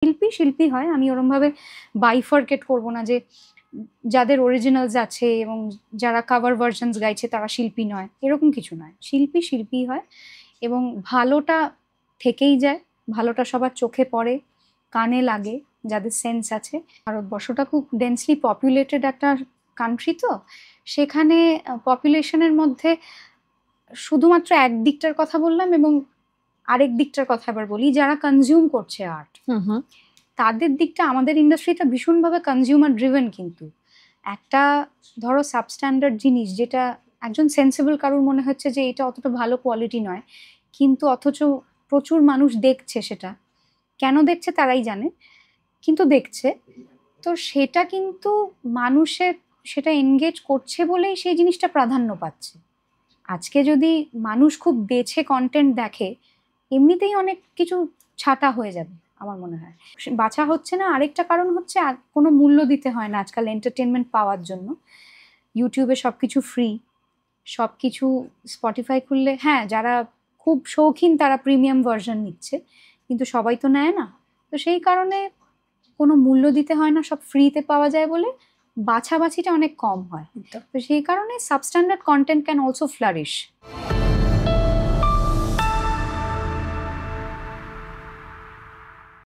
শিল্পী শিল্পী হয়, আমি ওরমভাবে বাইফার্কেট করব না যে যাদের অরিজিনালস আছে এবং যারা কাভার ভার্সনস গাইছে তারা শিল্পী নয়, এরকম কিছু নয়। শিল্পী শিল্পী হয় এবং ভালোটা থেকেই যায়, ভালোটা সবার চোখে পড়ে, কানে লাগে, যাদের সেন্স আছে। ভারতবর্ষটা খুব ডেন্সলি পপুলেটেড একটা কান্ট্রি, তো সেখানে পপুলেশনের মধ্যে শুধুমাত্র এক দিকটার কথা বললাম এবং আরেক দিকটার কথা আবার বলি, যারা কনজিউম করছে আর্ট তাদের দিকটা, আমাদের ইন্ডাস্ট্রিটা ভীষণভাবে কনজিউমার ড্রিভেন। কিন্তু একটা ধরো সাবস্ট্যান্ডার্ড জিনিস যেটা একজন সেন্সিবল কারোর মনে হচ্ছে যে এটা অতটা ভালো কোয়ালিটি নয়, কিন্তু অথচ প্রচুর মানুষ দেখছে, সেটা কেন দেখছে তারাই জানে, কিন্তু দেখছে, তো সেটা কিন্তু মানুষের সেটা এনগেজ করছে বলেই সেই জিনিসটা প্রাধান্য পাচ্ছে। আজকে যদি মানুষ খুব বেছে কন্টেন্ট দেখে, এমনিতেই অনেক কিছু ছাঁটা হয়ে যাবে আমার মনে হয়। বাছা হচ্ছে না, আরেকটা কারণ হচ্ছে কোনো মূল্য দিতে হয় না আজকাল এন্টারটেনমেন্ট পাওয়ার জন্য। ইউটিউবে সবকিছু ফ্রি, সবকিছু স্পটিফাই খুললে, হ্যাঁ যারা খুব শৌখিন তারা প্রিমিয়াম ভার্সন নিচ্ছে, কিন্তু সবাই তো নেয় না। তো সেই কারণে কোনো মূল্য দিতে হয় না, সব ফ্রিতে পাওয়া যায় বলে বাছাবাছিটা অনেক কম হয়। তো সেই কারণে substandard content can also flourish.